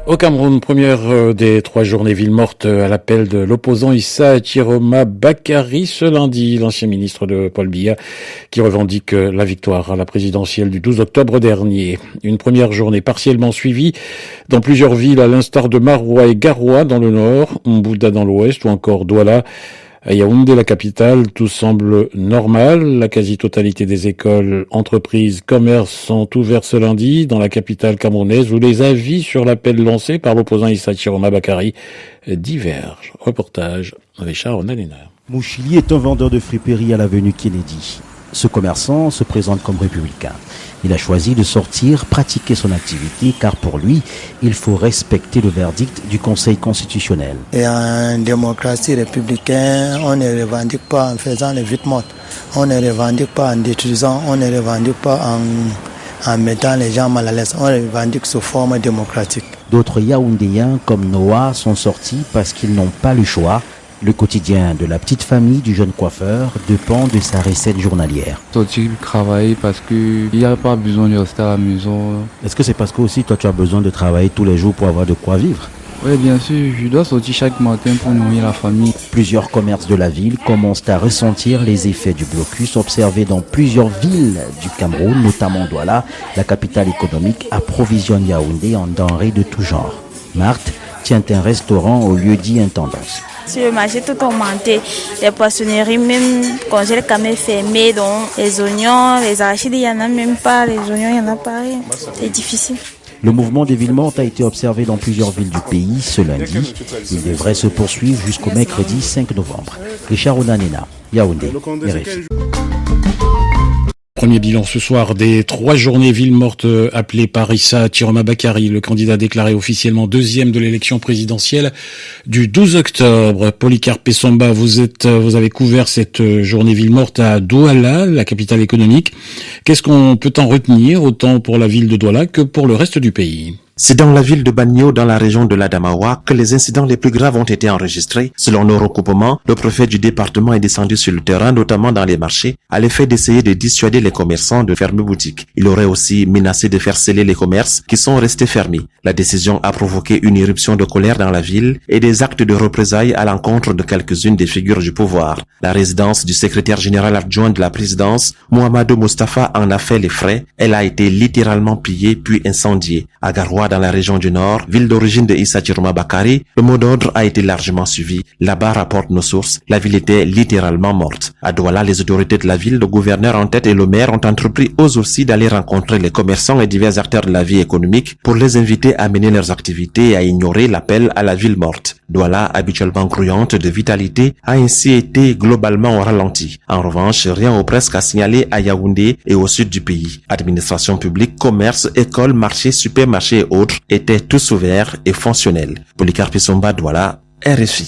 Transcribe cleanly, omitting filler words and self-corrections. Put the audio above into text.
Au Cameroun, première des 3 journées ville morte à l'appel de l'opposant Issa Chiroma Bakary ce lundi, l'ancien ministre de Paul Biya qui revendique la victoire à la présidentielle du 12 octobre dernier. Une première journée partiellement suivie dans plusieurs villes à l'instar de Maroua et Garoua dans le nord, Mbouda dans l'ouest ou encore Douala. À Yaoundé, la capitale, tout semble normal. La quasi-totalité des écoles, entreprises, commerces sont ouverts ce lundi dans la capitale camerounaise où les avis sur l'appel lancé par l'opposant Issa Chiroma Bakary divergent. Reportage avec Sharon Alena. Mouchili est un vendeur de friperie à l'avenue Kennedy. Ce commerçant se présente comme républicain. Il a choisi de sortir, pratiquer son activité, car pour lui, il faut respecter le verdict du Conseil constitutionnel. Et en démocratie républicaine, on ne revendique pas en faisant les vides mortes. On ne revendique pas en détruisant, on ne revendique pas en mettant les gens mal à l'aise. On revendique sous forme démocratique. D'autres Yaoundéens, comme Noah, sont sortis parce qu'ils n'ont pas le choix. Le quotidien de la petite famille du jeune coiffeur dépend de sa recette journalière. Sortir travailler parce qu'il n'y a pas besoin de rester à la maison. Est-ce que c'est parce que aussi toi tu as besoin de travailler tous les jours pour avoir de quoi vivre? Oui, bien sûr, je dois sortir chaque matin pour nourrir la famille. Plusieurs commerces de la ville commencent à ressentir les effets du blocus observé dans plusieurs villes du Cameroun, notamment Douala. La capitale économique approvisionne Yaoundé en denrées de tout genre. Marthe tient un restaurant au lieu-dit Intendance. Sur le marché, tout augmenté. Les poissonneries, même congèlent quand même fermées. Donc, les oignons, les arachides, il n'y en a même pas. Les oignons, il n'y en a pas. C'est difficile. Le mouvement des villes mortes a été observé dans plusieurs villes du pays ce lundi. Il devrait se poursuivre jusqu'au mercredi 5 novembre. Richard Onanena, Yaoundé, RFI. Premier bilan ce soir des 3 journées ville morte appelées par Issa Chiroma Bakary, le candidat déclaré officiellement deuxième de l'élection présidentielle du 12 octobre. Polycarpe Essomba, vous avez couvert cette journée ville morte à Douala, la capitale économique. Qu'est-ce qu'on peut en retenir, autant pour la ville de Douala que pour le reste du pays? C'est dans la ville de Bagno, dans la région de l'Adamawa, que les incidents les plus graves ont été enregistrés. Selon nos recoupements, le préfet du département est descendu sur le terrain, notamment dans les marchés, à l'effet d'essayer de dissuader les commerçants de fermer boutique. Il aurait aussi menacé de faire sceller les commerces qui sont restés fermés. La décision a provoqué une éruption de colère dans la ville et des actes de représailles à l'encontre de quelques-unes des figures du pouvoir. La résidence du secrétaire général adjoint de la présidence, Mohamedou Mustafa, en a fait les frais. Elle a été littéralement pillée puis incendiée. À Garoua, dans la région du Nord, ville d'origine de Issa Chiroma Bakary, le mot d'ordre a été largement suivi. Là-bas, rapportent nos sources, la ville était littéralement morte. À Douala, les autorités de la ville, le gouverneur en tête et le maire ont entrepris eux aussi d'aller rencontrer les commerçants et divers acteurs de la vie économique pour les inviter à mener leurs activités et à ignorer l'appel à la ville morte. Douala, habituellement grouillante de vitalité, a ainsi été globalement au ralenti. En revanche, rien ou presque à signaler à Yaoundé et au sud du pays. Administration publique, commerce, écoles, marchés, supermarchés et autres étaient tous ouverts et fonctionnels. Polycarpe Essomba, Douala, RFI.